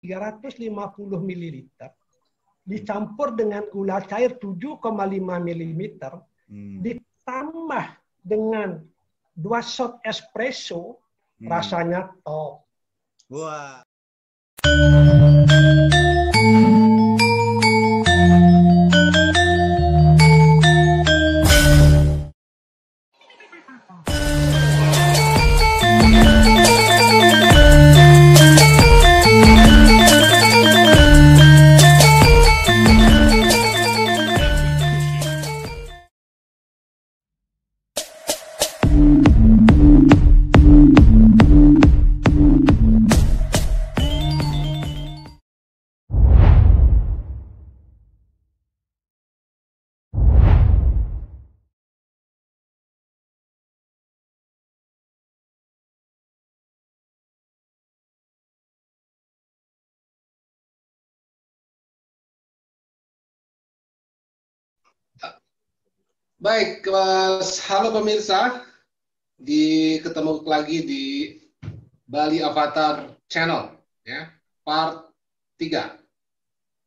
350 ml dicampur dengan gula cair 7,5 ml, ditambah dengan 2 shot espresso, rasanya top. Wah. Baik, halo pemirsa, ketemu lagi di Bali Avatar Channel, ya, part 3.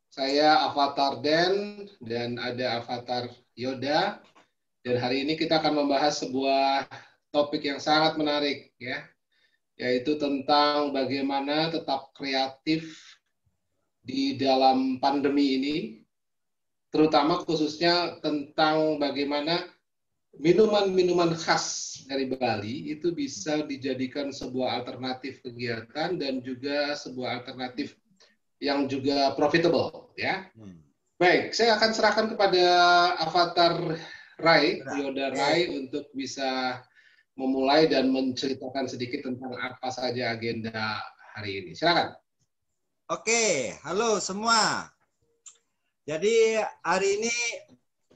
Saya Avatar Den dan ada Avatar Yoda, dan hari ini kita akan membahas sebuah topik yang sangat menarik, ya, yaitu tentang bagaimana tetap kreatif di dalam pandemi ini, terutama khususnya tentang bagaimana minuman-minuman khas dari Bali itu bisa dijadikan sebuah alternatif kegiatan dan juga sebuah alternatif yang juga profitable, ya. Baik, saya akan serahkan kepada Avatar Rai, Yoda Rai, untuk bisa memulai dan menceritakan sedikit tentang apa saja agenda hari ini. Silakan. Oke, halo semua. Jadi hari ini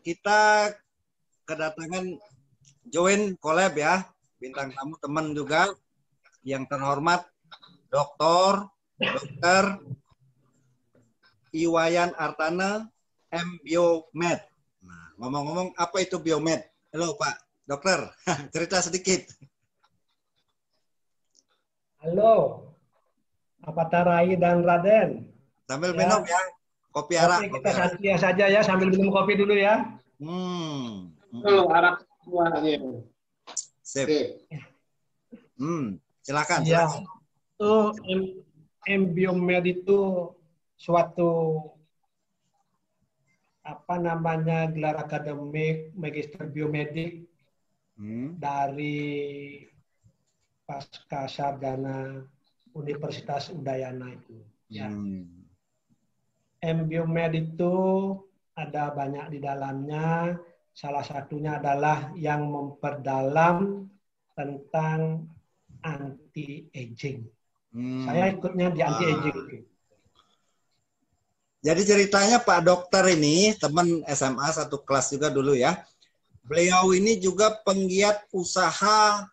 kita kedatangan join collab, ya, bintang tamu teman juga yang terhormat Dr. Iwayan Artana, M Biomed. Nah, ngomong-ngomong, apa itu Biomed? Halo Pak Dokter, cerita sedikit. Halo, Avatar Rai dan Raden. Sambil minum, ya, kopi arak. Kita santai saja, ya, sambil minum kopi dulu, ya. Arak semuanya. Sip. Silakan. Ya, M Biomed itu suatu gelar akademik magister biomedik dari pasca sarjana Universitas Udayana itu. Ya. M Biomed itu ada banyak di dalamnya. Salah satunya adalah yang memperdalam tentang anti-aging. Saya ikutnya di anti-aging. Jadi ceritanya Pak Dokter ini teman SMA satu kelas juga dulu, ya. Beliau ini juga penggiat usaha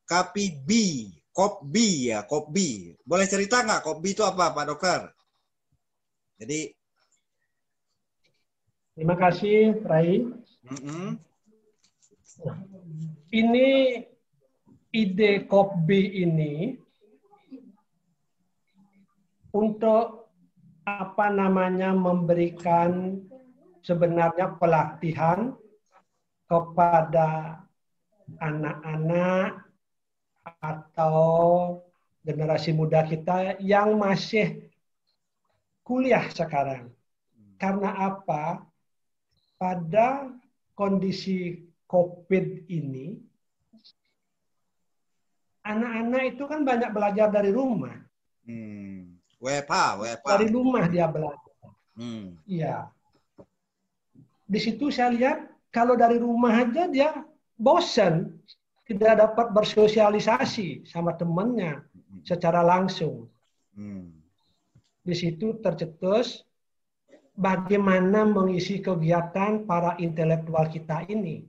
Kopbi, ya, Kopbi. Boleh cerita nggak Kopbi itu apa, Pak Dokter? Jadi. Terima kasih, Rai. Ini ide Kopbi ini untuk memberikan sebenarnya pelatihan kepada anak-anak atau generasi muda kita yang masih kuliah sekarang. Karena apa? Pada kondisi COVID ini, anak-anak itu kan banyak belajar dari rumah. WFH. Dari rumah dia belajar. Iya. Di situ saya lihat kalau dari rumah aja dia bosan, tidak dapat bersosialisasi sama temannya secara langsung. Di situ tercetus bagaimana mengisi kegiatan para intelektual kita ini.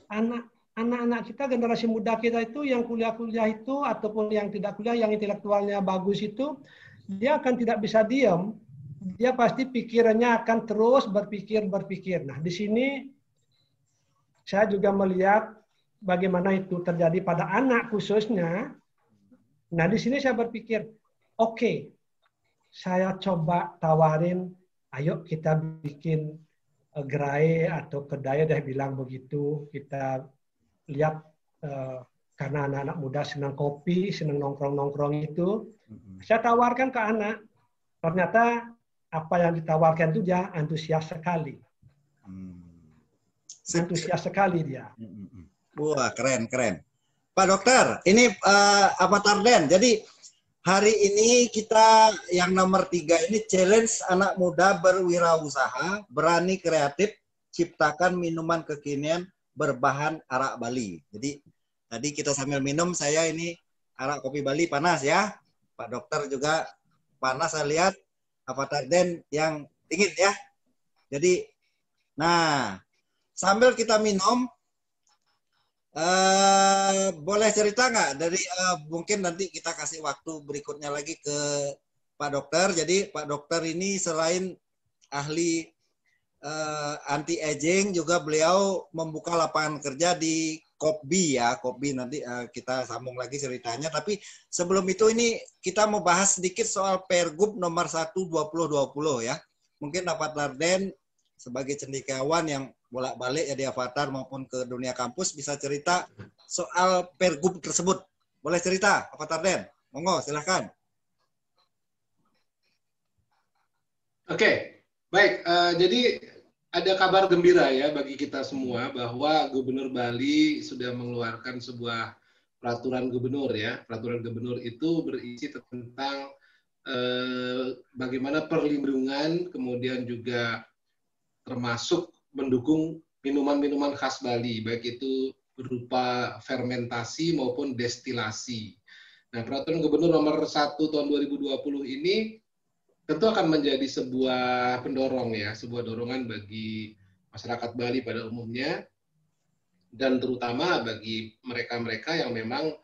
Anak-anak kita, generasi muda kita itu yang kuliah-kuliah itu ataupun yang tidak kuliah, yang intelektualnya bagus itu, dia akan tidak bisa diam. Dia pasti pikirannya akan terus berpikir. Nah, di sini saya juga melihat bagaimana itu terjadi pada anak khususnya. Nah, di sini saya berpikir, oke, saya coba tawarin, ayo kita bikin gerai atau kedai, dia bilang begitu. Kita lihat karena anak-anak muda senang kopi, senang nongkrong-nongkrong itu, saya tawarkan ke anak. Ternyata apa yang ditawarkan itu dia antusias sekali. Antusias sekali dia. Wah, keren, keren. Pak Dokter, ini Avatar Den. Jadi hari ini kita yang nomor 3 ini challenge anak muda berwirausaha, berani kreatif, ciptakan minuman kekinian berbahan arak Bali. Jadi tadi kita sambil minum, saya ini arak kopi Bali panas ya. Pak Dokter juga panas, saya lihat. Avatar Den yang dingin ya. Jadi, nah sambil kita minum, boleh cerita nggak dari mungkin nanti kita kasih waktu berikutnya lagi ke Pak Dokter. Jadi Pak Dokter ini selain ahli anti aging juga beliau membuka lapangan kerja di Kopbi ya. Kopbi nanti kita sambung lagi ceritanya. Tapi sebelum itu ini kita mau bahas sedikit soal Pergub nomor 1 2020 ya. Mungkin Avatar Den sebagai cendekiawan yang bolak-balik ya di Avatar maupun ke dunia kampus bisa cerita soal Pergub tersebut. Boleh cerita Avatar Den? Monggo silahkan. Oke, baik. Jadi ada kabar gembira ya bagi kita semua bahwa Gubernur Bali sudah mengeluarkan sebuah peraturan gubernur ya. Peraturan gubernur itu berisi tentang bagaimana perlindungan, kemudian juga termasuk mendukung minuman-minuman khas Bali, baik itu berupa fermentasi maupun destilasi. Nah, peraturan gubernur nomor 1 tahun 2020 ini tentu akan menjadi sebuah pendorong ya, sebuah dorongan bagi masyarakat Bali pada umumnya, dan terutama bagi mereka-mereka yang memang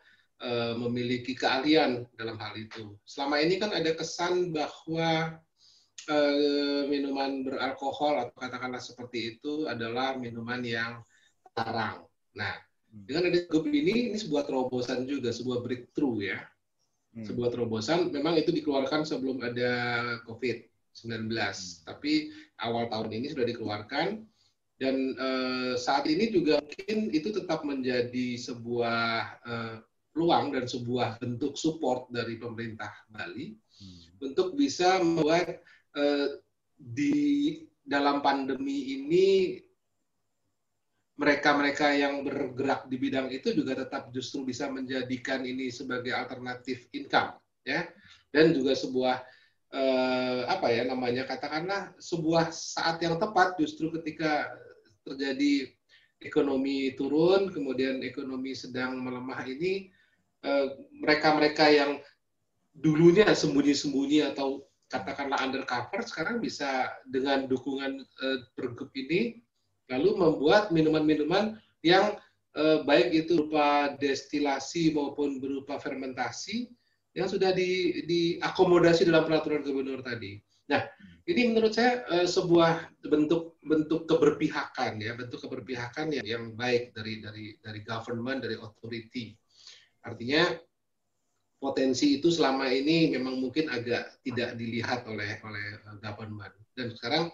memiliki keahlian dalam hal itu. Selama ini kan ada kesan bahwa minuman beralkohol atau katakanlah seperti itu adalah minuman yang larang. Nah, dengan ada grup ini sebuah terobosan juga, sebuah breakthrough ya. Sebuah terobosan, memang itu dikeluarkan sebelum ada COVID-19, tapi awal tahun ini sudah dikeluarkan, dan saat ini juga mungkin itu tetap menjadi sebuah peluang dan sebuah bentuk support dari pemerintah Bali untuk bisa membuat di dalam pandemi ini mereka-mereka yang bergerak di bidang itu juga tetap justru bisa menjadikan ini sebagai alternatif income ya, dan juga sebuah apa ya namanya, katakanlah sebuah saat yang tepat justru ketika terjadi ekonomi turun, kemudian ekonomi sedang melemah ini, mereka-mereka yang dulunya sembunyi-sembunyi atau katakanlah undercover sekarang bisa dengan dukungan pergub ini lalu membuat minuman-minuman yang baik itu berupa destilasi maupun berupa fermentasi yang sudah diakomodasi dalam peraturan gubernur tadi. Nah, ini menurut saya sebuah bentuk keberpihakan ya, bentuk keberpihakan yang baik dari government, dari authority. Artinya potensi itu selama ini memang mungkin agak tidak dilihat oleh government, dan sekarang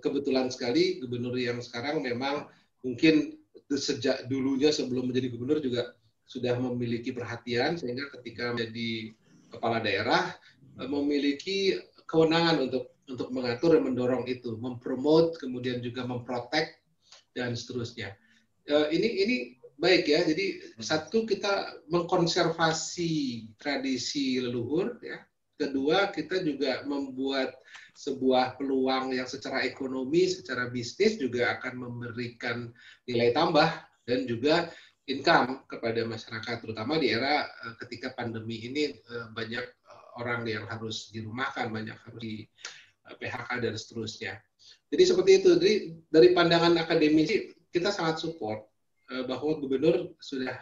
kebetulan sekali gubernur yang sekarang memang mungkin sejak dulunya sebelum menjadi gubernur juga sudah memiliki perhatian, sehingga ketika menjadi kepala daerah memiliki kewenangan untuk mengatur dan mendorong itu, mempromote, kemudian juga memprotek dan seterusnya. Ini baik ya. Jadi satu, kita mengkonservasi tradisi leluhur ya. Kedua, kita juga membuat sebuah peluang yang secara ekonomi, secara bisnis juga akan memberikan nilai tambah dan juga income kepada masyarakat, terutama di era ketika pandemi ini banyak orang yang harus dirumahkan, banyak harus di PHK dan seterusnya. Jadi seperti itu. Jadi dari pandangan akademisi kita sangat support bahwa gubernur sudah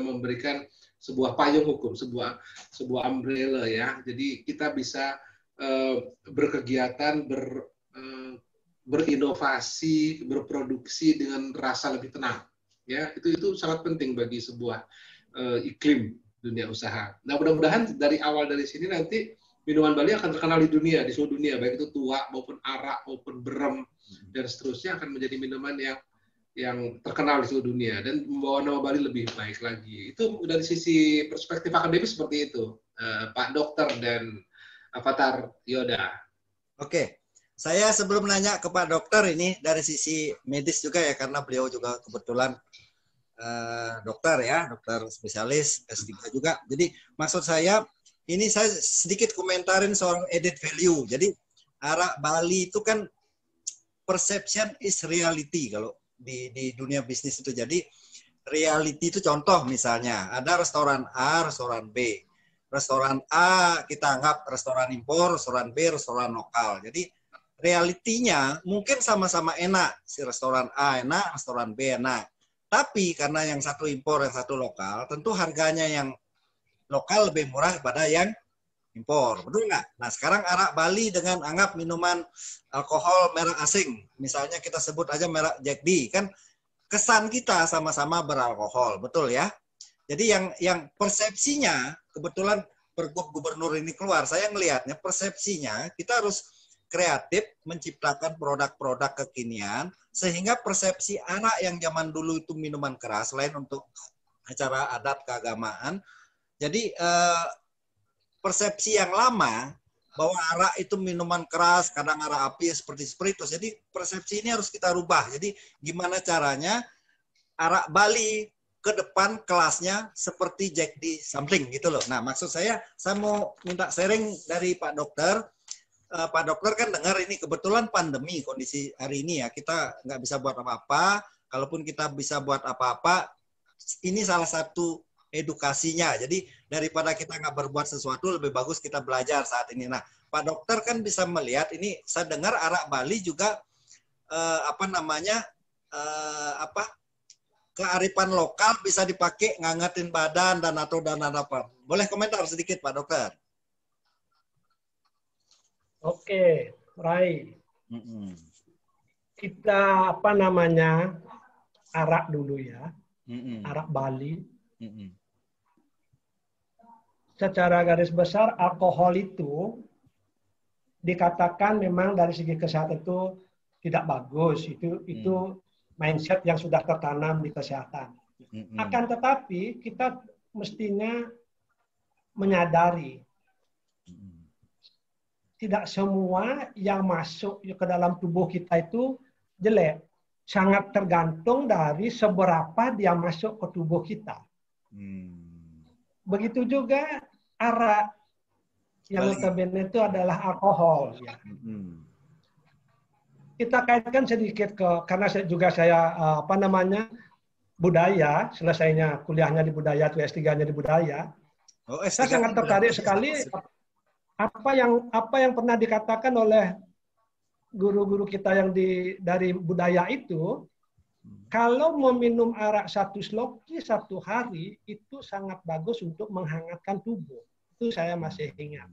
memberikan sebuah payung hukum, sebuah umbrella ya. Jadi kita bisa berkegiatan, berinovasi, berproduksi dengan rasa lebih tenang. Ya, itu sangat penting bagi sebuah iklim dunia usaha. Nah, mudah-mudahan dari awal dari sini nanti minuman Bali akan terkenal di dunia, di seluruh dunia, baik itu tua maupun arak maupun berem dan seterusnya akan menjadi minuman yang terkenal di seluruh dunia dan membawa nama Bali lebih baik lagi. Itu dari sisi perspektif akademis seperti itu, Pak Dokter dan Avatar Yoda. Oke, saya sebelum nanya ke Pak Dokter ini dari sisi medis juga ya, karena beliau juga kebetulan dokter ya, dokter spesialis S3 juga. Jadi maksud saya ini saya sedikit komentarin soal added value. Jadi arak Bali itu kan perception is reality kalau di dunia bisnis itu. Jadi reality itu contoh misalnya ada restoran A, restoran B. Restoran A kita anggap restoran impor, restoran B restoran lokal. Jadi realitinya mungkin sama-sama enak. Si restoran A enak, restoran B enak. Tapi karena yang satu impor, yang satu lokal, tentu harganya yang lokal lebih murah daripada yang impor, betul nggak? Nah sekarang arak Bali dengan anggap minuman alkohol merek asing, misalnya kita sebut aja merek Jack D, kan kesan kita sama-sama beralkohol, betul ya? Jadi yang persepsinya, kebetulan Pergub Gubernur ini keluar, saya ngelihatnya persepsinya kita harus kreatif menciptakan produk-produk kekinian, sehingga persepsi arak yang zaman dulu itu minuman keras, selain untuk acara adat keagamaan, jadi persepsi yang lama bahwa arak itu minuman keras, kadang arak api seperti spiritus. Jadi persepsi ini harus kita rubah. Jadi gimana caranya arak Bali ke depan kelasnya seperti Jack D sampling gitu loh. Nah maksud saya mau minta sharing dari Pak Dokter. Pak Dokter kan dengar ini kebetulan pandemi kondisi hari ini ya, kita nggak bisa buat apa-apa. Kalaupun kita bisa buat apa-apa, ini salah satu edukasinya. Jadi daripada kita nggak berbuat sesuatu, lebih bagus kita belajar saat ini. Nah, Pak Dokter kan bisa melihat ini. Saya dengar arak Bali juga kearifan lokal bisa dipakai ngangetin badan dan apa. Boleh komentar sedikit Pak Dokter? Oke, Rai. Kita arak dulu ya, arak Bali. Secara garis besar alkohol itu dikatakan memang dari segi kesehatan itu tidak bagus. Itu mindset yang sudah tertanam di kesehatan. Akan tetapi kita mestinya menyadari tidak semua yang masuk ke dalam tubuh kita itu jelek. Sangat tergantung dari seberapa dia masuk ke tubuh kita. Begitu juga arak yang notabene itu adalah alkohol. Ya. Kita kaitkan sedikit karena saya budaya, selesainya kuliahnya di budaya atau S3-nya di budaya. Saya sangat tertarik sekali apa yang pernah dikatakan oleh guru-guru kita yang dari budaya itu, kalau meminum arak 1 sloki 1 hari itu sangat bagus untuk menghangatkan tubuh. Itu saya masih ingat.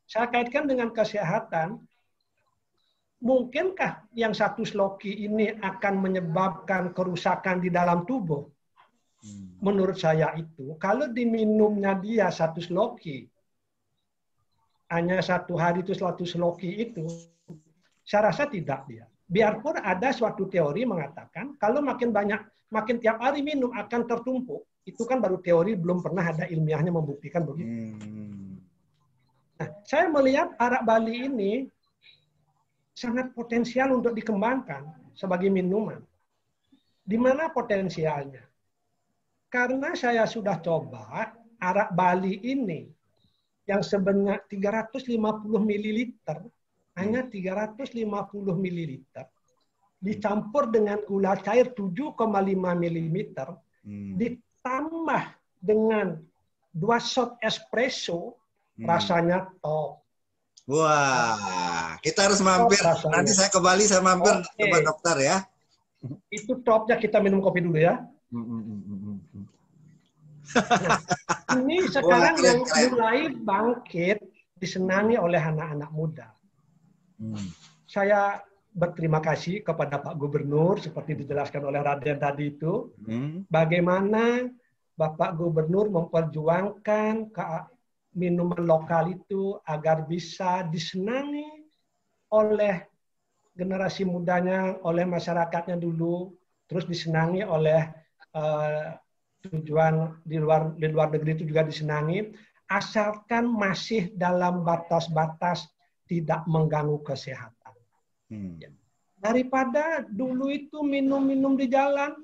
Saya kaitkan dengan kesehatan. Mungkinkah yang 1 sloki ini akan menyebabkan kerusakan di dalam tubuh? Menurut saya itu, kalau diminumnya dia 1 sloki, hanya 1 hari itu 1 sloki itu, saya rasa tidak dia. Biarpun ada suatu teori mengatakan kalau makin tiap hari minum akan tertumpuk. Itu kan baru teori, belum pernah ada ilmiahnya membuktikan begitu. Nah, saya melihat arak Bali ini sangat potensial untuk dikembangkan sebagai minuman. Di mana potensialnya? Karena saya sudah coba arak Bali ini yang sebenarnya 350 ml, hanya 350 ml, dicampur dengan gula cair 7,5 ml, ditambah dengan 2 shot espresso, rasanya top. Wah, kita harus mampir. Nanti saya ke Bali, saya mampir ke Pak Dokter ya. Itu topnya, kita minum kopi dulu ya. Nah, ini sekarang yang mulai bangkit disenangi oleh anak-anak muda. Saya berterima kasih kepada Pak Gubernur seperti dijelaskan oleh Raden tadi itu, bagaimana Bapak Gubernur memperjuangkan minuman lokal itu agar bisa disenangi oleh generasi mudanya, oleh masyarakatnya dulu, terus disenangi oleh tujuan di luar negeri itu juga disenangi, asalkan masih dalam batas-batas tidak mengganggu kesehatan. Daripada dulu itu minum-minum di jalan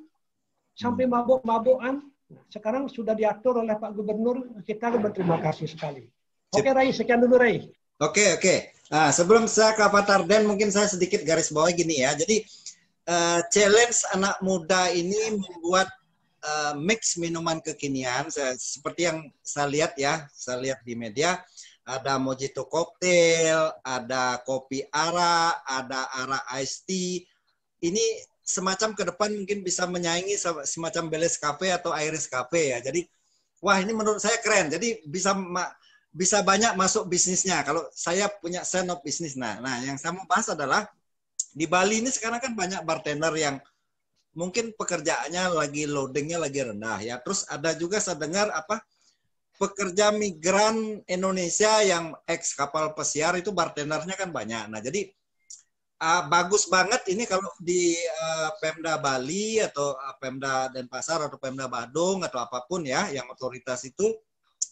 sampai mabuk-mabukan, sekarang sudah diatur oleh Pak Gubernur, kita berterima kasih sekali. Oke Rai, sekian dulu Rai. Oke. Nah, sebelum saya ke Pak Tarden, mungkin saya sedikit garis bawah gini ya. Jadi challenge anak muda ini membuat mix minuman kekinian, seperti yang saya lihat di media, ada mojito cocktail, ada kopi ara, ada ara iced tea. Ini semacam ke depan mungkin bisa menyaingi semacam Baileys Cafe atau Irish Cafe ya. Jadi wah ini menurut saya keren. Jadi bisa banyak masuk bisnisnya. Kalau saya punya sense of bisnis. Nah, yang saya mau bahas adalah di Bali ini sekarang kan banyak bartender yang mungkin pekerjaannya lagi loadingnya lagi rendah ya. Terus ada juga saya dengar pekerja migran Indonesia yang ex kapal pesiar itu bartendernya kan banyak. Nah, jadi bagus banget ini kalau di Pemda Bali atau Pemda Denpasar atau Pemda Badung atau apapun ya yang otoritas itu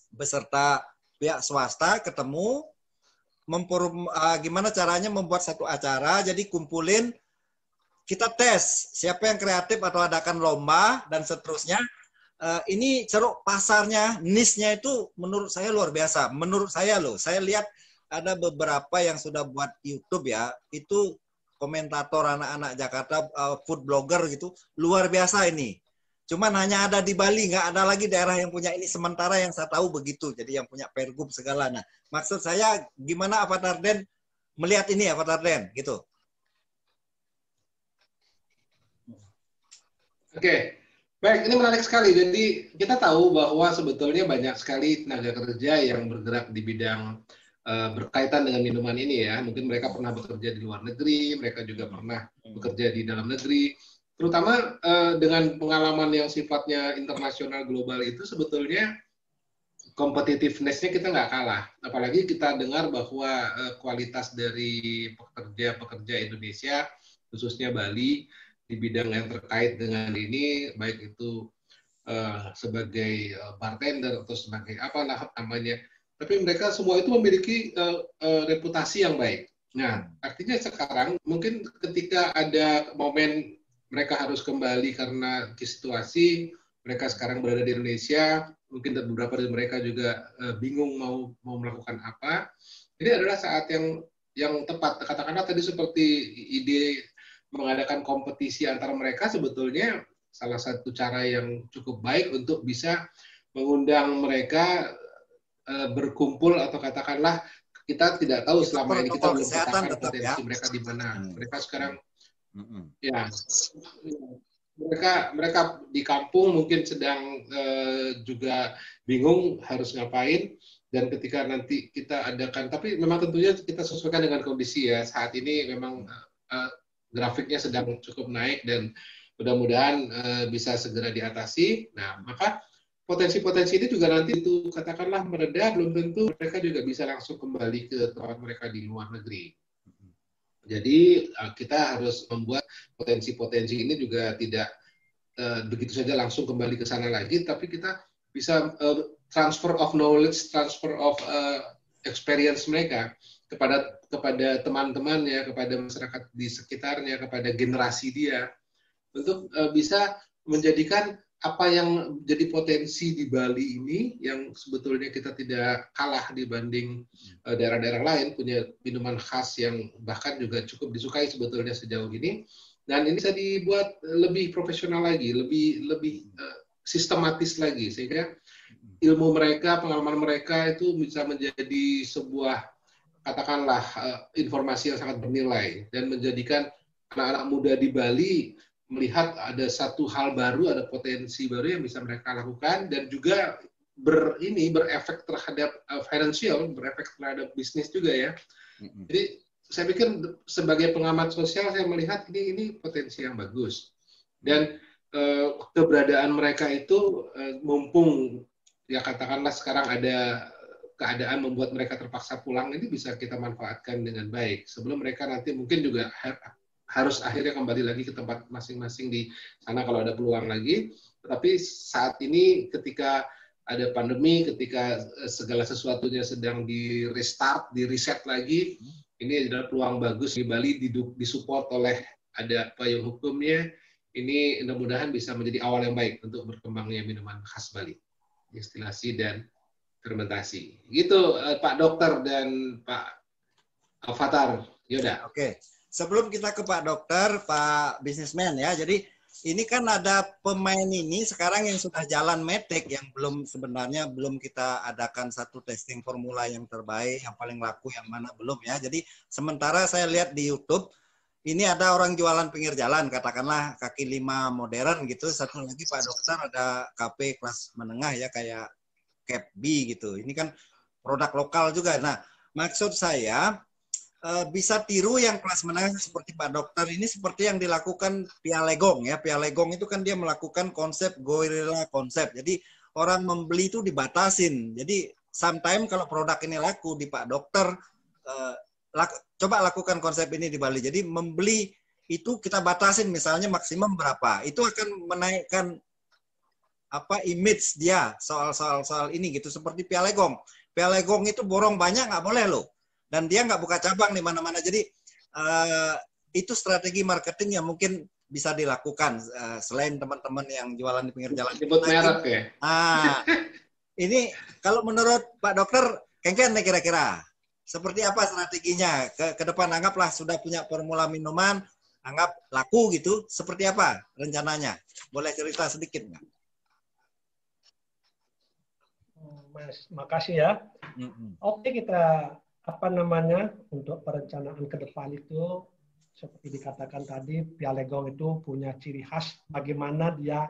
beserta pihak swasta ketemu gimana caranya membuat satu acara, jadi kumpulin, kita tes siapa yang kreatif atau adakan lomba dan seterusnya. Ini ceruk pasarnya, niche-nya itu menurut saya luar biasa. Menurut saya loh, saya lihat ada beberapa yang sudah buat YouTube ya, itu komentator anak-anak Jakarta, food blogger gitu, luar biasa ini. Cuman hanya ada di Bali, nggak ada lagi daerah yang punya ini. Sementara yang saya tahu begitu, jadi yang punya pergub segala. Nah, maksud saya gimana Pak Tarden melihat ini ya Pak Tarden, gitu. Oke. Baik, ini menarik sekali. Jadi kita tahu bahwa sebetulnya banyak sekali tenaga kerja yang bergerak di bidang berkaitan dengan minuman ini ya. Mungkin mereka pernah bekerja di luar negeri, mereka juga pernah bekerja di dalam negeri. Terutama dengan pengalaman yang sifatnya internasional global itu sebetulnya competitiveness-nya kita nggak kalah. Apalagi kita dengar bahwa kualitas dari pekerja-pekerja Indonesia, khususnya Bali, di bidang yang terkait dengan ini, baik itu sebagai bartender atau sebagai apa namanya, tapi mereka semua itu memiliki reputasi yang baik. Nah, artinya sekarang mungkin ketika ada momen mereka harus kembali karena situasi, mereka sekarang berada di Indonesia, mungkin beberapa dari mereka juga bingung mau melakukan apa. Jadi adalah saat yang tepat. Katakanlah tadi seperti ide mengadakan kompetisi antara mereka, sebetulnya salah satu cara yang cukup baik untuk bisa mengundang mereka berkumpul, atau katakanlah kita tidak tahu selama ini kita belum katakan potensi mereka di mana. Mereka sekarang ya mereka di kampung mungkin sedang juga bingung harus ngapain, dan ketika nanti kita adakan, tapi memang tentunya kita sesuaikan dengan kondisi ya. Saat ini memang grafiknya sedang cukup naik dan mudah-mudahan bisa segera diatasi. Nah, maka potensi-potensi ini juga nanti itu katakanlah mereda, belum tentu mereka juga bisa langsung kembali ke tempat mereka di luar negeri. Jadi kita harus membuat potensi-potensi ini juga tidak begitu saja langsung kembali ke sana lagi, tapi kita bisa transfer of knowledge, transfer of experience mereka kepada teman-temannya, kepada masyarakat di sekitarnya, kepada generasi dia, untuk bisa menjadikan apa yang jadi potensi di Bali ini yang sebetulnya kita tidak kalah dibanding daerah-daerah lain, punya minuman khas yang bahkan juga cukup disukai sebetulnya sejauh ini, dan ini bisa dibuat lebih profesional lagi, lebih sistematis lagi, sehingga ilmu mereka, pengalaman mereka itu bisa menjadi sebuah katakanlah informasi yang sangat bernilai dan menjadikan anak-anak muda di Bali melihat ada satu hal baru, ada potensi baru yang bisa mereka lakukan, dan juga berefek terhadap financial, berefek terhadap bisnis juga ya. Jadi saya pikir sebagai pengamat sosial saya melihat ini potensi yang bagus. Dan keberadaan mereka itu mumpung ya katakanlah sekarang ada keadaan membuat mereka terpaksa pulang, ini bisa kita manfaatkan dengan baik sebelum mereka nanti mungkin juga harus akhirnya kembali lagi ke tempat masing-masing di sana kalau ada peluang lagi. Tapi saat ini ketika ada pandemi, ketika segala sesuatunya sedang di restart, di reset lagi, ini adalah peluang bagus di Bali disupport oleh ada payung hukumnya. Ini mudah-mudahan bisa menjadi awal yang baik untuk berkembangnya minuman khas Bali, destilasi dan fermentasi. Gitu Pak Dokter dan Pak Alfatar. Yoda. Oke, sebelum kita ke Pak Dokter, Pak Businessman ya. Jadi ini kan ada pemain ini sekarang yang sudah jalan Medtech yang sebenarnya belum kita adakan satu testing formula yang terbaik, yang paling laku yang mana belum ya. Jadi sementara saya lihat di YouTube ini ada orang jualan pinggir jalan, katakanlah kaki lima modern gitu. Satu lagi Pak Dokter ada KP kelas menengah ya kayak Cap B gitu. Ini kan produk lokal juga. Nah, maksud saya bisa tiru yang kelas menengah seperti Pak Dokter ini seperti yang dilakukan Pia Legong ya. Pia Legong itu kan dia melakukan konsep guerrilla konsep. Jadi orang membeli itu dibatasin. Jadi sometimes kalau produk ini laku di Pak Dokter coba lakukan konsep ini di Bali. Jadi membeli itu kita batasin misalnya maksimum berapa. Itu akan menaikkan image dia soal ini gitu seperti Pia Legong. Pia Legong itu borong banyak nggak boleh loh. Dan dia nggak buka cabang di mana-mana. Jadi itu strategi marketing yang mungkin bisa dilakukan selain teman-teman yang jualan di pinggir jalan. Sebut merek ya. Ini kalau menurut Pak Dokter, Kengken kira-kira seperti apa strateginya ke depan? Anggaplah sudah punya formula minuman, anggap laku gitu. Seperti apa rencananya? Boleh cerita sedikit nggak? Mas, makasih ya. Oke, kita untuk perencanaan ke depan itu seperti dikatakan tadi, Pia Legong itu punya ciri khas bagaimana dia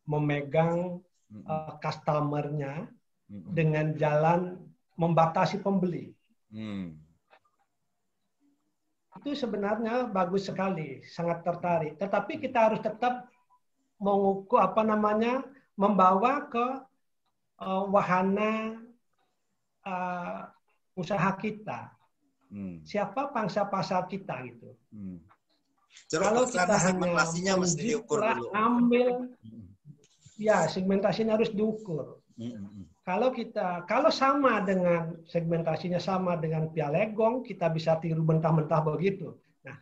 memegang customer-nya dengan jalan membatasi pembeli. Itu sebenarnya bagus sekali, sangat tertarik. Tetapi kita harus tetap mengukur membawa ke wahana usaha kita. Siapa pangsa pasar kita gitu. Kalau kita hanya mesti diukur dulu. ambil, ya segmentasinya harus diukur. Kalau sama dengan segmentasinya sama dengan Pia Legong, kita bisa tiru mentah-mentah begitu. Nah,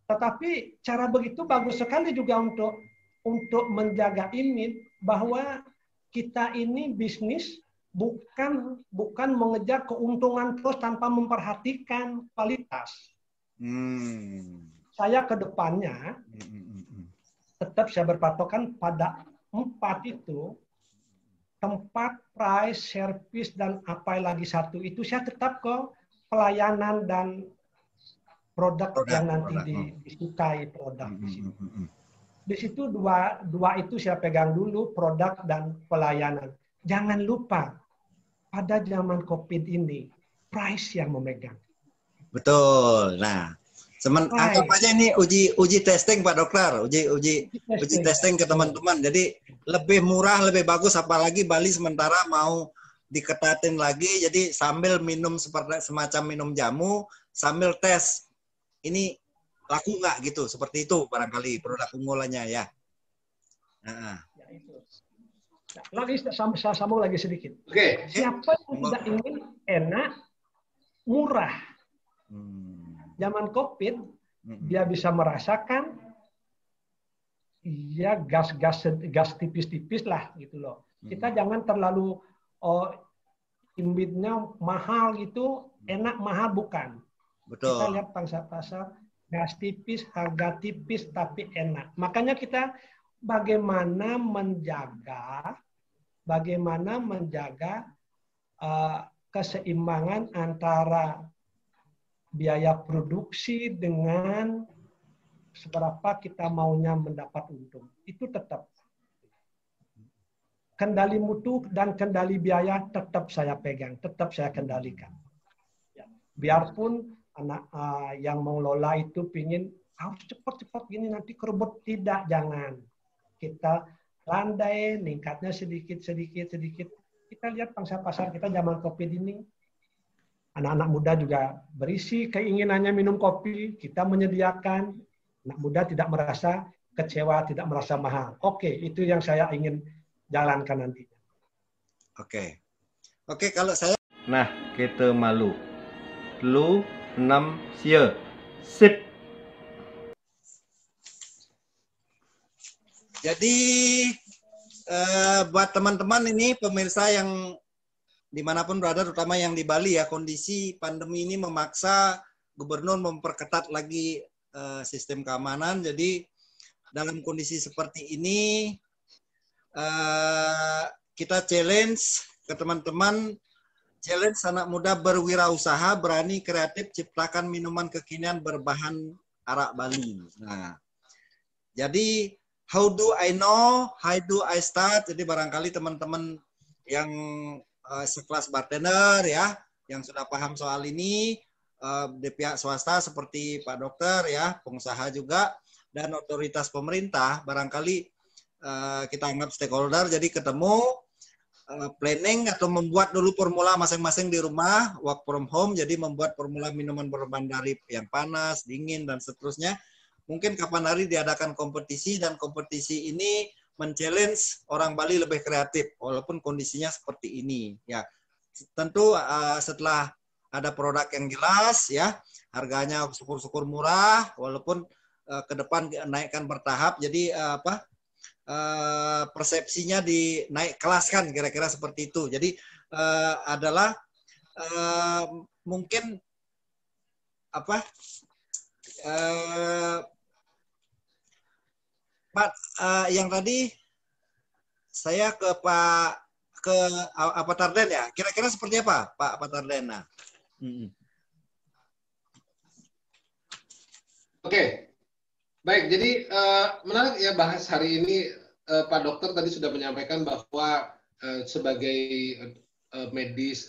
tetapi cara begitu bagus sekali juga untuk menjaga image bahwa kita ini bisnis bukan mengejar keuntungan terus tanpa memperhatikan kualitas. Saya ke depannya tetap saya berpatokan pada 4 itu. Tempat, price, service, dan apa lagi satu itu saya tetap ke pelayanan dan produk yang nanti disukai produk di situ. Di situ dua itu saya pegang dulu, produk dan pelayanan. Jangan lupa pada zaman COVID ini price yang memegang. Betul. Nah, anggap aja ini uji testing Pak Dokter, uji testing ke teman-teman. Jadi lebih murah, lebih bagus, apalagi Bali sementara mau diketatin lagi. Jadi sambil minum semacam minum jamu, sambil tes ini laku nggak gitu, seperti itu barangkali produk unggulannya ya. Ya itu. Nah, lagi saya sambung lagi sedikit. Siapa yang tidak ingin enak, murah? Zaman COVID, dia bisa merasakan ya gas tipis-tipis lah gitu loh. Kita jangan terlalu imbitnya mahal gitu, enak mahal bukan. Betul. Kita lihat pangsa pasar gas tipis, harga tipis tapi enak. Makanya kita bagaimana menjaga keseimbangan antara biaya produksi dengan seberapa kita maunya mendapat untung. Itu tetap. Kendali mutu dan kendali biaya tetap saya pegang, tetap saya kendalikan. Ya. Biarpun anak yang mengelola itu pingin harus cepat-cepat gini nanti kerebut, tidak, jangan. kita landai, ningkatnya sedikit. Kita lihat pangsa pasar kita zaman COVID ini, anak-anak muda juga berisi keinginannya minum kopi, kita menyediakan, anak muda tidak merasa kecewa, tidak merasa mahal. Oke, itu yang saya ingin jalankan nanti. Oke, kalau saya... Nah, kita malu. Lu 6 sia. Sip. Jadi buat teman-teman ini pemirsa yang dimanapun berada, terutama yang di Bali ya, kondisi pandemi ini memaksa gubernur memperketat lagi sistem keamanan. Jadi dalam kondisi seperti ini kita challenge ke teman-teman, challenge anak muda berwirausaha, berani, kreatif, ciptakan minuman kekinian berbahan arak Bali. Nah, jadi how do I know? How do I start? Jadi barangkali teman-teman yang sekelas bartender ya, yang sudah paham soal ini, di pihak swasta seperti Pak Dokter ya, pengusaha juga, dan otoritas pemerintah, barangkali kita anggap stakeholder, jadi ketemu, planning atau membuat dulu formula masing-masing di rumah, work from home, jadi membuat formula minuman berbahan dari yang panas, dingin, dan seterusnya. Mungkin kapan hari diadakan kompetisi, dan kompetisi ini men-challenge orang Bali lebih kreatif walaupun kondisinya seperti ini ya. Tentu setelah ada produk yang jelas ya, harganya syukur-syukur murah walaupun ke depan naikkan bertahap, jadi persepsinya dinaik kelaskan, kira-kira seperti itu. Jadi adalah mungkin Pak, yang tadi saya ke Pak Tarden ya. Kira-kira seperti apa, Pak Tarden? Nah. Oke, baik. Jadi menarik ya bahas hari ini. Pak Dokter tadi sudah menyampaikan bahwa sebagai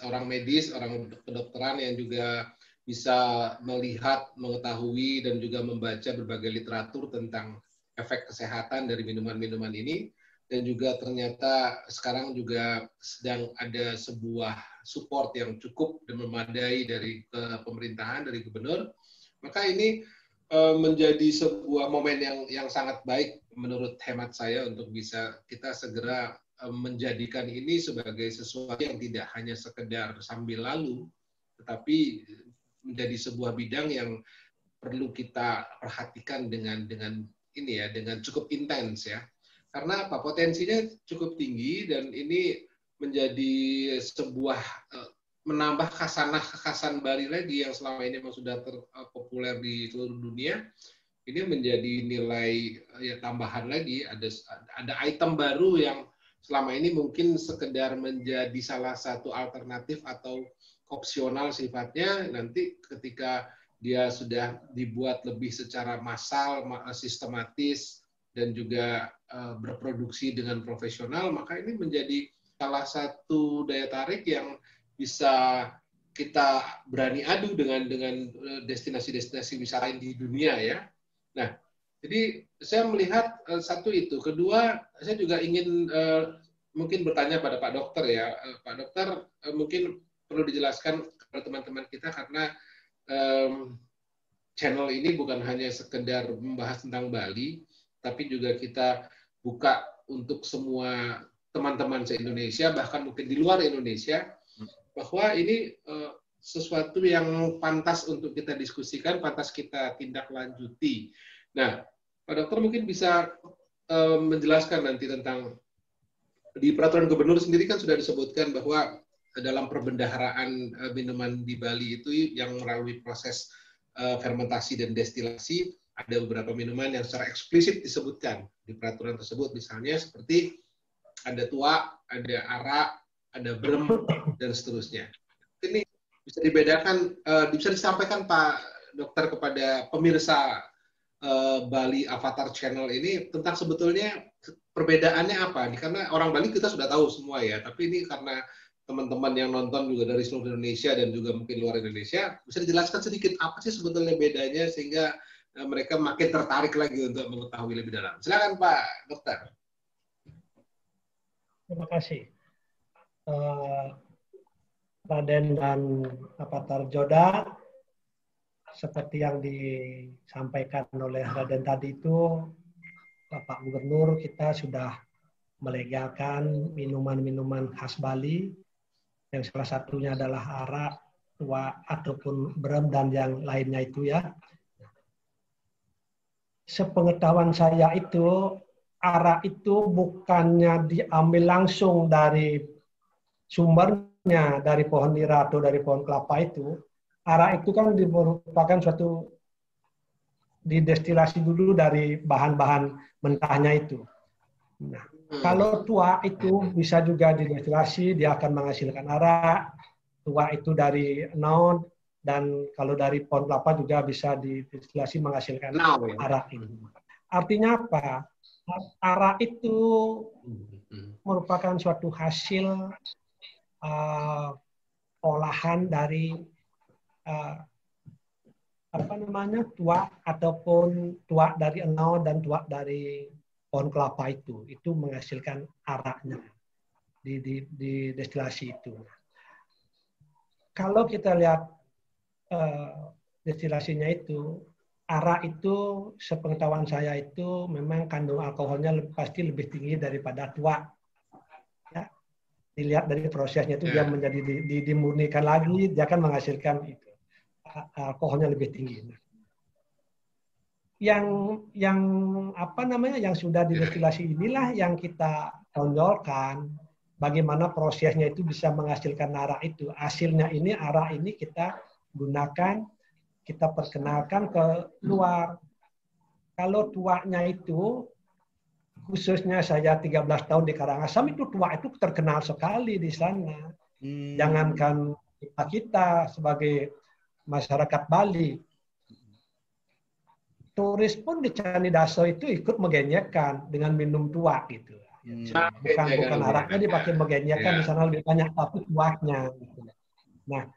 orang medis, orang kedokteran yang juga bisa melihat, mengetahui, dan juga membaca berbagai literatur tentang efek kesehatan dari minuman-minuman ini, dan juga ternyata sekarang juga sedang ada sebuah support yang cukup dan memadai dari pemerintahan, dari gubernur. Maka ini menjadi sebuah momen yang sangat baik menurut hemat saya untuk bisa kita segera menjadikan ini sebagai sesuatu yang tidak hanya sekedar sambil lalu, tetapi menjadi sebuah bidang yang perlu kita perhatikan dengan ini ya, dengan cukup intens ya. Karena apa? Potensinya cukup tinggi, dan ini menjadi sebuah menambah khasan Bali lagi yang selama ini memang sudah terpopuler di seluruh dunia. Ini menjadi nilai ya tambahan lagi, ada item baru yang selama ini mungkin sekedar menjadi salah satu alternatif atau opsional sifatnya. Nanti ketika dia sudah dibuat lebih secara massal, sistematis, dan juga berproduksi dengan profesional, maka ini menjadi salah satu daya tarik yang bisa kita berani adu dengan destinasi-destinasi wisata di dunia ya. Nah, jadi saya melihat satu itu. Kedua, saya juga ingin mungkin bertanya pada Pak Dokter ya. Pak Dokter mungkin perlu dijelaskan kepada teman-teman kita, karena channel ini bukan hanya sekedar membahas tentang Bali, tapi juga kita buka untuk semua teman-teman se-Indonesia, bahkan mungkin di luar Indonesia, bahwa ini sesuatu yang pantas untuk kita diskusikan, pantas kita tindak lanjuti. Nah, Pak Dokter mungkin bisa menjelaskan nanti tentang, di peraturan gubernur sendiri kan sudah disebutkan bahwa dalam perbendaharaan minuman di Bali itu yang melalui proses fermentasi dan destilasi, ada beberapa minuman yang secara eksplisit disebutkan di peraturan tersebut, misalnya seperti ada tua, ada arak, ada brem, dan seterusnya. Ini bisa dibedakan, bisa disampaikan Pak Dokter kepada pemirsa Bali Avatar Channel ini tentang sebetulnya perbedaannya apa? Karena orang Bali kita sudah tahu semua ya, tapi ini karena teman-teman yang nonton juga dari seluruh Indonesia dan juga mungkin luar Indonesia, bisa dijelaskan sedikit apa sih sebetulnya bedanya, sehingga mereka makin tertarik lagi untuk mengetahui lebih dalam. Silakan Pak Dokter. Terima kasih. Raden dan Avatar Joda, seperti yang disampaikan oleh Raden tadi itu, Bapak Gubernur kita sudah melegalkan minuman-minuman khas Bali, yang salah satunya adalah arak, tua ataupun brem dan yang lainnya itu ya. Sepengetahuan saya itu, arak itu bukannya diambil langsung dari sumbernya, dari pohon nira atau dari pohon kelapa itu. Arak itu kan merupakan suatu didestilasi dulu dari bahan-bahan mentahnya itu. Nah, kalau tua itu bisa juga didestilasi, dia akan menghasilkan arak. Tua itu dari naud, dan kalau dari pohon kelapa juga bisa didestilasi menghasilkan arak ini. Artinya apa? Arak itu merupakan suatu hasil olahan dari tua ataupun tua dari enau dan tua dari pohon kelapa itu menghasilkan araknya di destilasi itu. Kalau kita lihat destilasinya itu, arak itu sepengetahuan saya itu memang kandung alkoholnya pasti lebih tinggi daripada tua. Ya. Dilihat dari prosesnya itu dia menjadi dimurnikan lagi, dia akan menghasilkan itu alkoholnya lebih tinggi. Yang sudah didestilasi inilah yang kita tonjolkan bagaimana prosesnya itu bisa menghasilkan arak itu. Hasilnya ini arak ini kita gunakan, kita perkenalkan ke luar. Kalau tuanya itu, khususnya saya 13 tahun di Karangasem, itu tua itu terkenal sekali di sana. Jangankan kita sebagai masyarakat Bali, turis pun di Candi Daso itu ikut menggenyekkan dengan minum tua gitu. Bukan araknya dipakai menggenyekkan, di sana lebih banyak tapi tuanya. Gitu. Nah,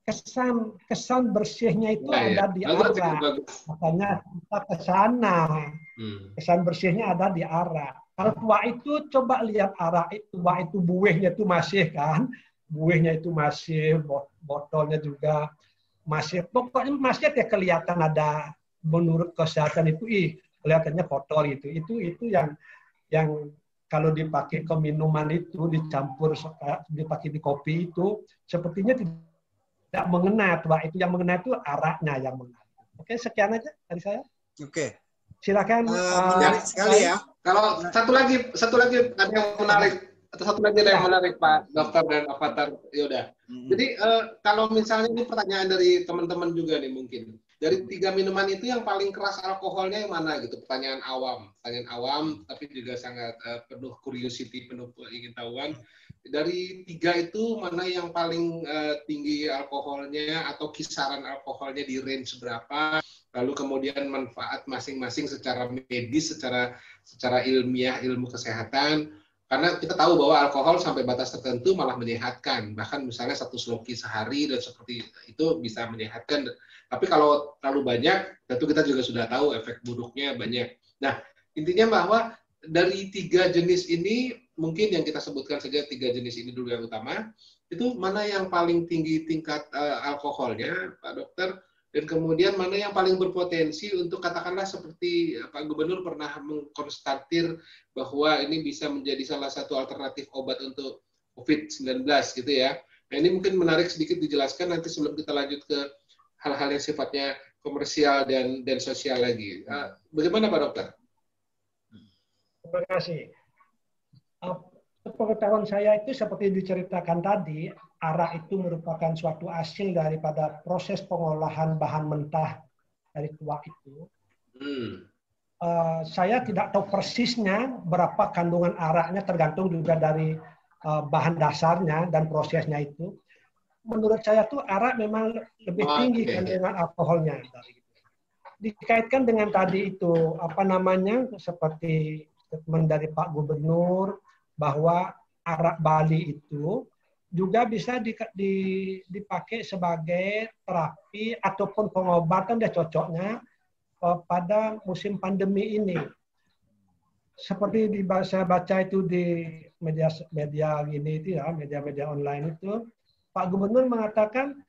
kesan bersihnya itu ada di arak. Makanya kita ke sana. Kesan bersihnya ada di arak. Kalau tua itu coba lihat arak itu, tua itu buihnya itu masih kan. Buihnya itu masih, botolnya juga masih. Pokoknya masih ya kelihatan ada, menurut kesehatan itu kelihatannya kotor itu. Itu yang kalau dipakai ke minuman itu, dicampur dipakai di kopi itu sepertinya tidak mengena tua itu, yang mengena itu araknya yang mengena. Oke, sekian aja dari saya. Oke. Silakan. Menarik sekali ya. Kalau satu lagi ada yang menarik, atau satu lagi ada yang menarik Pak Dokter dan Avatar Yoda. Jadi kalau misalnya ini pertanyaan dari teman-teman juga nih mungkin. Dari 3 minuman itu yang paling keras alkoholnya yang mana gitu? Pertanyaan awam, tapi juga sangat penuh curiosity, penuh keingintahuan. Dari 3 itu mana yang paling tinggi alkoholnya atau kisaran alkoholnya di range berapa? Lalu kemudian manfaat masing-masing secara medis, secara ilmiah, ilmu kesehatan. Karena kita tahu bahwa alkohol sampai batas tertentu malah menyehatkan. Bahkan misalnya 1 sloki sehari dan seperti itu bisa menyehatkan. Tapi kalau terlalu banyak, tentu kita juga sudah tahu efek buruknya banyak. Nah, intinya bahwa dari 3 jenis ini, mungkin yang kita sebutkan saja 3 jenis ini dulu yang utama, itu mana yang paling tinggi tingkat alkoholnya, Pak Dokter, dan kemudian mana yang paling berpotensi untuk katakanlah seperti Pak Gubernur pernah mengkonstatir bahwa ini bisa menjadi salah satu alternatif obat untuk COVID-19 gitu ya. Nah ini mungkin menarik sedikit dijelaskan nanti sebelum kita lanjut ke hal-hal yang sifatnya komersial dan sosial lagi. Bagaimana Pak Dokter? Terima kasih. Pengetahuan saya itu seperti diceritakan tadi, arak itu merupakan suatu hasil daripada proses pengolahan bahan mentah dari tua itu. Saya tidak tahu persisnya berapa kandungan araknya, tergantung juga dari bahan dasarnya dan prosesnya itu. Menurut saya tuh arak memang lebih tinggi kandungan alkoholnya. Dikaitkan dengan tadi itu seperti statement dari Pak Gubernur bahwa arak Bali itu juga bisa dipakai sebagai terapi ataupun pengobatan, dia cocoknya pada musim pandemi ini. Seperti saya baca itu di media gini itu ya, media-media online itu, Pak Gubernur mengatakan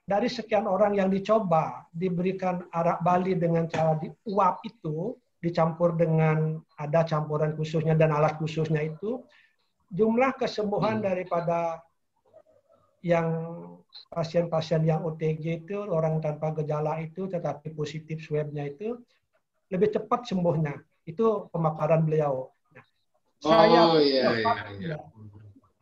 dari sekian orang yang dicoba diberikan arak Bali dengan cara diuap itu, dicampur dengan ada campuran khususnya dan alat khususnya itu, jumlah kesembuhan daripada yang pasien-pasien yang OTG itu, orang tanpa gejala itu tetapi positif swabnya itu lebih cepat sembuhnya. Itu pemaparan beliau.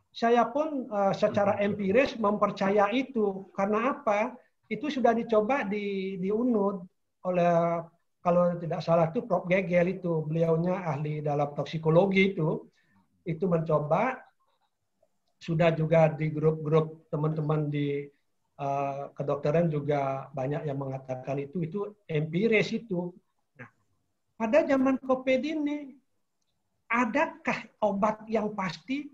Saya pun secara empiris mempercaya itu. Karena apa? Itu sudah dicoba di UNUD oleh, kalau tidak salah itu Prof. Gegel itu, beliaunya ahli dalam toksikologi itu mencoba. Sudah juga di grup-grup teman-teman di kedokteran juga banyak yang mengatakan itu empiris itu. Nah, pada zaman COVID ini, adakah obat yang pasti?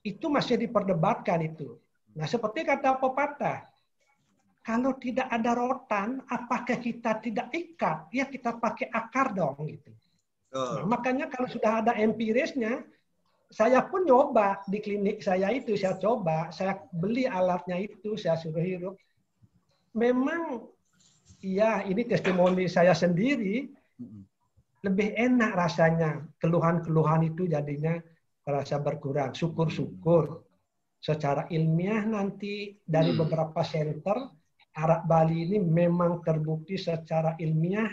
Itu masih diperdebatkan itu. Nah, seperti kata pepatah, kalau tidak ada rotan, apakah kita tidak ikat? Ya kita pakai akar dong gitu. Nah, makanya kalau sudah ada empirisnya, saya pun nyoba di klinik saya itu, saya coba, saya beli alatnya itu, saya suruh hirup. Memang, ya ini testimoni saya sendiri, lebih enak rasanya. Keluhan-keluhan itu jadinya terasa berkurang. Syukur-syukur. Secara ilmiah nanti dari beberapa center, arak Bali ini memang terbukti secara ilmiah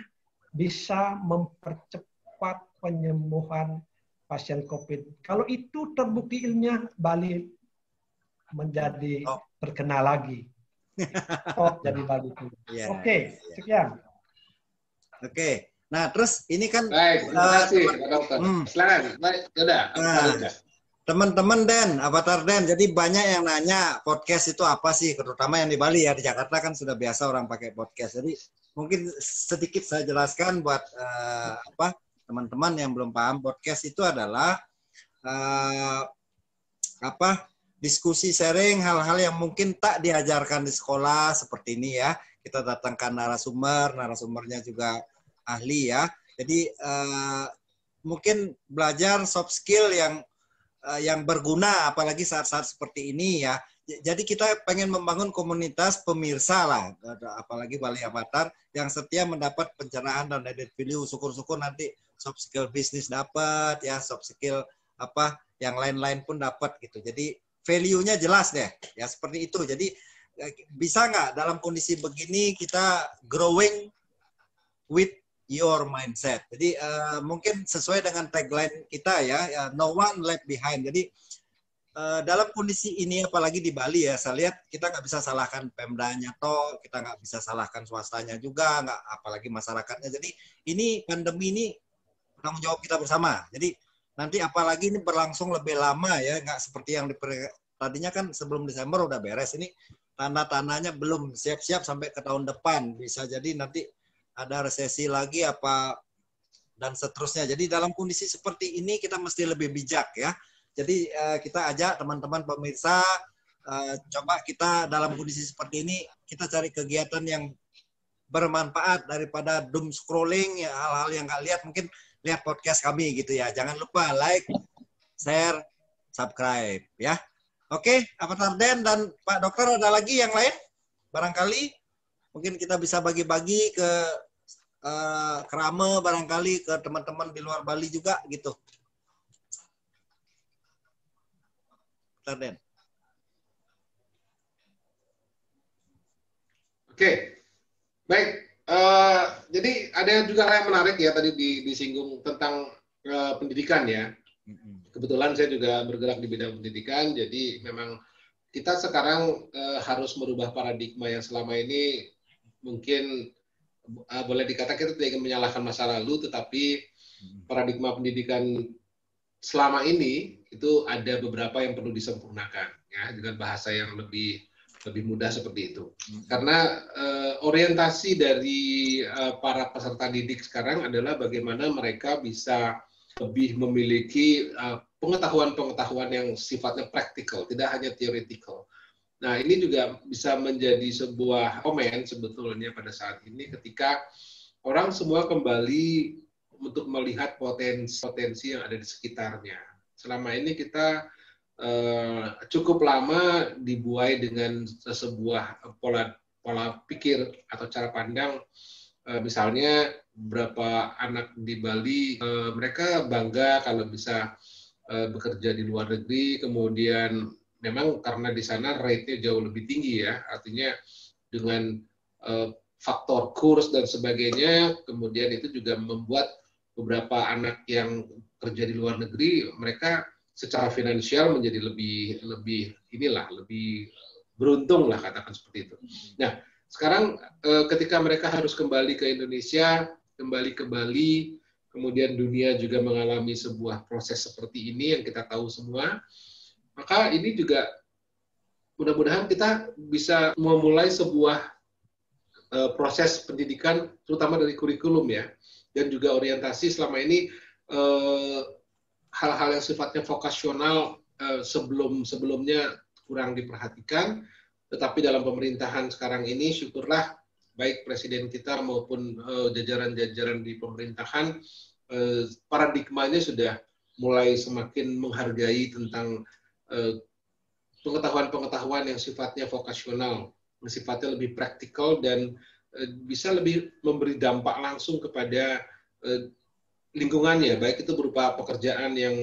bisa mempercepat penyembuhan pasien COVID. Kalau itu terbukti ilmiah, Bali menjadi terkenal lagi. Jadi Bali itu. Oke, sekian. Oke. Nah, terus ini kan baik, terima kasih Pak Dokter. Silakan. Baik, sudah. Teman-teman Den, Avatar Den, jadi banyak yang nanya podcast itu apa sih, terutama yang di Bali ya, di Jakarta kan sudah biasa orang pakai podcast. Jadi mungkin sedikit saya jelaskan buat teman-teman yang belum paham, podcast itu adalah diskusi sharing hal-hal yang mungkin tak diajarkan di sekolah seperti ini ya. Kita datangkan narasumbernya juga ahli ya. Jadi mungkin belajar soft skill yang berguna apalagi saat-saat seperti ini ya. Jadi kita pengen membangun komunitas pemirsa lah, apalagi Bali Avatar yang setia mendapat pencerahan dan added value. Syukur-syukur nanti soft skill bisnis dapat ya, soft skill yang lain-lain pun dapat gitu. Jadi value-nya jelas deh ya, seperti itu. Jadi bisa nggak dalam kondisi begini kita growing with your mindset. Jadi mungkin sesuai dengan tagline kita ya, no one left behind. Jadi dalam kondisi ini apalagi di Bali ya, saya lihat kita nggak bisa salahkan Pemdanya toh, kita nggak bisa salahkan swastanya juga, nggak apalagi masyarakatnya. Jadi ini pandemi ini tanggung jawab kita bersama. Jadi nanti apalagi ini berlangsung lebih lama ya, nggak seperti yang tadinya kan sebelum Desember udah beres. Ini tanda-tandanya belum siap-siap sampai ke tahun depan. Bisa jadi nanti ada resesi lagi dan seterusnya. Jadi dalam kondisi seperti ini kita mesti lebih bijak ya. Jadi kita ajak teman-teman pemirsa, coba kita dalam kondisi seperti ini kita cari kegiatan yang bermanfaat daripada doom scrolling ya, hal-hal yang nggak lihat, mungkin lihat podcast kami gitu ya. Jangan lupa like, share, subscribe ya. Oke, Avatar Den dan Pak Dokter, ada lagi yang lain? Barangkali mungkin kita bisa bagi-bagi ke Krame, barangkali ke teman-teman di luar Bali juga gitu. Avatar Den. Oke, baik. Jadi ada juga hal yang menarik ya tadi disinggung tentang pendidikan ya. Kebetulan saya juga bergerak di bidang pendidikan, jadi memang kita sekarang harus merubah paradigma yang selama ini mungkin boleh dikatakan kita tidak ingin menyalahkan masa lalu, tetapi paradigma pendidikan selama ini itu ada beberapa yang perlu disempurnakan ya, dengan bahasa yang lebih mudah seperti itu. Karena orientasi dari para peserta didik sekarang adalah bagaimana mereka bisa lebih memiliki pengetahuan-pengetahuan yang sifatnya praktikal, tidak hanya theoretical. Nah, ini juga bisa menjadi sebuah komen sebetulnya pada saat ini ketika orang semua kembali untuk melihat potensi yang ada di sekitarnya. Selama ini kita cukup lama dibuai dengan sebuah pola pikir atau cara pandang. Misalnya beberapa anak di Bali, mereka bangga kalau bisa bekerja di luar negeri, kemudian memang karena di sana rate-nya jauh lebih tinggi ya, artinya dengan faktor kurs dan sebagainya, kemudian itu juga membuat beberapa anak yang kerja di luar negeri, mereka secara finansial menjadi lebih beruntung lah, katakan seperti itu. Nah, sekarang ketika mereka harus kembali ke Indonesia, kembali ke Bali, kemudian dunia juga mengalami sebuah proses seperti ini yang kita tahu semua, maka ini juga mudah-mudahan kita bisa memulai sebuah proses pendidikan, terutama dari kurikulum ya, dan juga orientasi. Selama ini hal-hal yang sifatnya vokasional sebelumnya kurang diperhatikan, tetapi dalam pemerintahan sekarang ini syukurlah baik presiden kita maupun jajaran-jajaran di pemerintahan paradigmanya sudah mulai semakin menghargai tentang pengetahuan-pengetahuan yang sifatnya vokasional, yang sifatnya lebih praktikal dan bisa lebih memberi dampak langsung kepada lingkungannya, baik itu berupa pekerjaan yang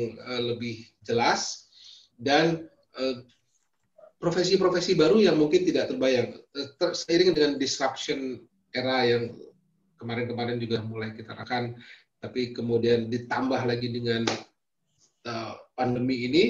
lebih jelas dan profesi-profesi baru yang mungkin tidak terbayang. Seiring dengan disruption era yang kemarin-kemarin juga mulai kita rasakan, tapi kemudian ditambah lagi dengan pandemi ini,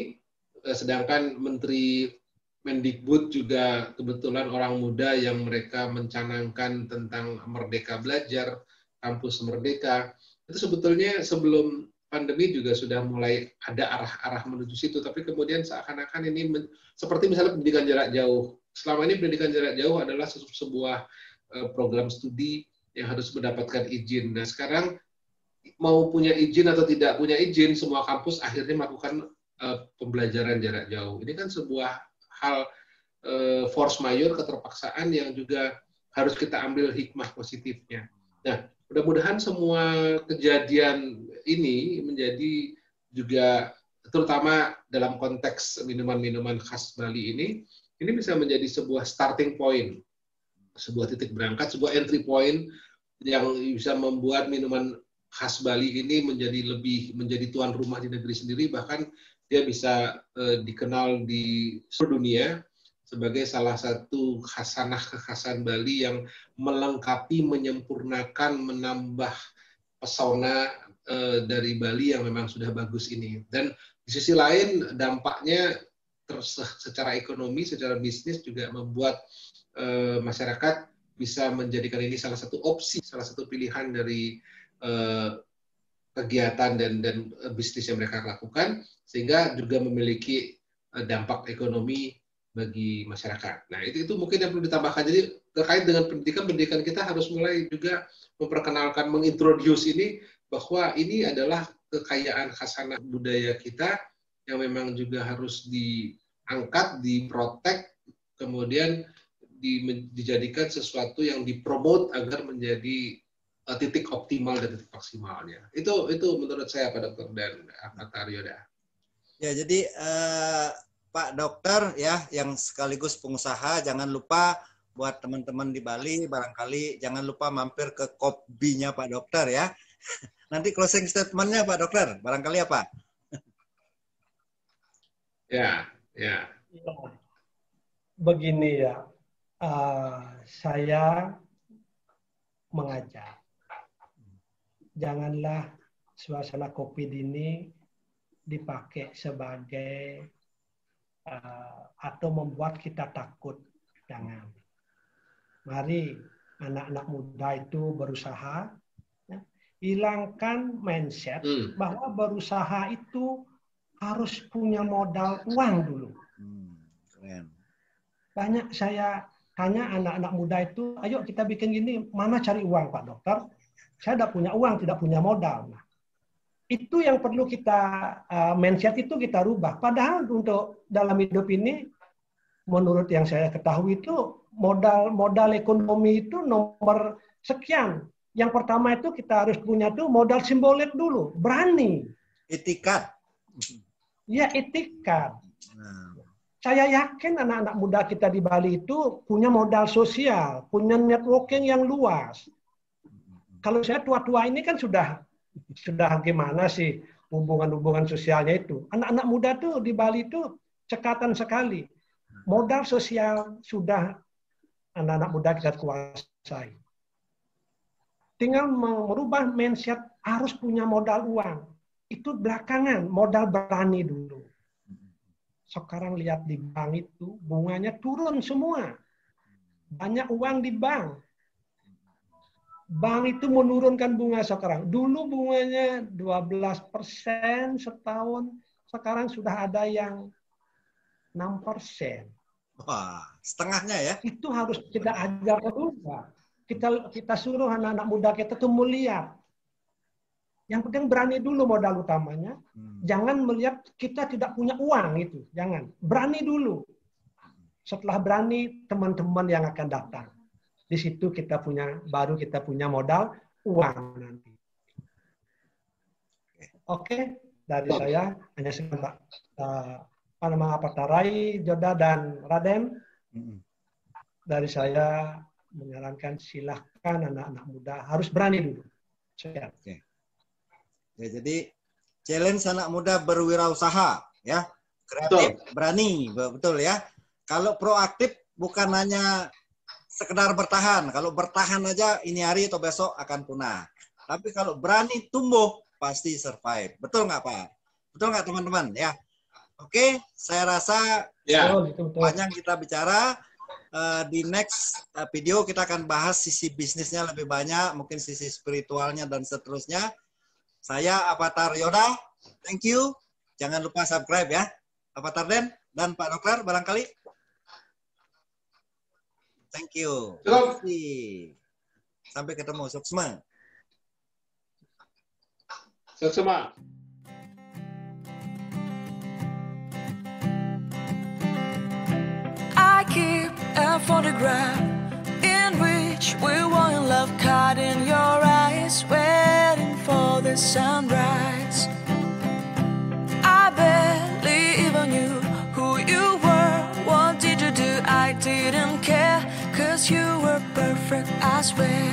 sedangkan Menteri Mendikbud juga kebetulan orang muda yang mereka mencanangkan tentang Merdeka Belajar, kampus Merdeka, itu sebetulnya sebelum pandemi juga sudah mulai ada arah-arah menuju situ, tapi kemudian seakan-akan ini seperti misalnya pendidikan jarak jauh. Selama ini pendidikan jarak jauh adalah sebuah program studi yang harus mendapatkan izin. Nah, sekarang mau punya izin atau tidak punya izin, semua kampus akhirnya melakukan pembelajaran jarak jauh. Ini kan sebuah hal force majeure, keterpaksaan yang juga harus kita ambil hikmah positifnya. Nah, mudah-mudahan semua kejadian ini menjadi juga, terutama dalam konteks minuman-minuman khas Bali ini bisa menjadi sebuah starting point, sebuah titik berangkat, sebuah entry point yang bisa membuat minuman khas Bali ini menjadi tuan rumah di negeri sendiri, bahkan dia bisa dikenal di seluruh dunia sebagai salah satu kekhasan Bali yang melengkapi, menyempurnakan, menambah pesona dari Bali yang memang sudah bagus ini. Dan di sisi lain dampaknya secara ekonomi, secara bisnis juga membuat masyarakat bisa menjadikan ini salah satu opsi, salah satu pilihan dari kegiatan dan bisnis yang mereka lakukan, sehingga juga memiliki dampak ekonomi bagi masyarakat. Nah, itu mungkin yang perlu ditambahkan. Jadi terkait dengan pendidikan kita harus mulai juga memperkenalkan, mengintroduce ini, bahwa ini adalah kekayaan khasanah budaya kita yang memang juga harus diangkat, diprotek, kemudian dijadikan sesuatu yang dipromot agar menjadi titik optimal dan titik maksimalnya. Itu menurut saya, Pak Dokter dan Pak Aryoda. Ya, jadi Pak Dokter ya, yang sekaligus pengusaha, jangan lupa buat teman-teman di Bali, barangkali jangan lupa mampir ke kopinya Pak Dokter ya. Nanti closing statement-nya Pak Dokter, barangkali apa? Ya. Begini ya, saya mengajak, janganlah suasana COVID ini dipakai sebagai atau membuat kita takut. Jangan. Mari anak-anak muda itu berusaha, ya, hilangkan mindset bahwa berusaha itu harus punya modal uang dulu. Keren. Banyak saya tanya anak-anak muda itu, ayo kita bikin gini, mana cari uang Pak Dokter? Saya tidak punya uang, tidak punya modal. Nah, itu yang perlu kita mindset itu kita rubah. Padahal untuk dalam hidup ini menurut yang saya ketahui itu modal ekonomi itu nomor sekian. Yang pertama itu kita harus punya tuh modal simbolik dulu, berani. Etikat. Ya, etikat. Saya yakin anak-anak muda kita di Bali itu punya modal sosial, punya networking yang luas. Kalau saya tua-tua ini kan sudah gimana sih hubungan-hubungan sosialnya itu. Anak-anak muda tuh di Bali itu cekatan sekali. Modal sosial sudah anak-anak muda kita kuasai. Tinggal merubah mindset harus punya modal uang. Itu belakangan, modal berani dulu. Sekarang lihat di bank itu, bunganya turun semua. Banyak uang di bank. Bank itu menurunkan bunga sekarang. Dulu bunganya 12% setahun, sekarang sudah ada yang 6%. Wah, setengahnya ya? Itu harus kita ajar juga. Kita suruh anak-anak muda kita tuh melihat. Yang penting berani dulu modal utamanya. Jangan melihat kita tidak punya uang itu. Jangan. Berani dulu. Setelah berani, teman-teman yang akan datang. Di situ baru kita punya modal uang nanti. Oke, dari saya hanya sebentar. Pak Tarai, Joda, dan Raden. Dari saya menyarankan silahkan anak-anak muda harus berani dulu. Oke. Ya, jadi challenge anak muda berwirausaha, ya, kreatif, berani, betul ya. Kalau proaktif bukan hanya sekedar bertahan. Kalau bertahan aja ini hari atau besok akan punah. Tapi kalau berani tumbuh pasti survive. Betul nggak Pak? Betul nggak teman-teman? Ya. Oke, saya rasa panjang kita bicara. Di next video kita akan bahas sisi bisnisnya lebih banyak, mungkin sisi spiritualnya dan seterusnya. Saya Avatar Yoda, thank you. Jangan lupa subscribe ya. Avatar Den dan Pak Dokter barangkali. Thank you. Sampai ketemu. Suksma. Suksma. I keep a photograph in which we were in love, caught in your eyes, waiting for the sunrise. I barely even knew who you were. What did you do? I didn't care, 'cause you were perfect, I swear.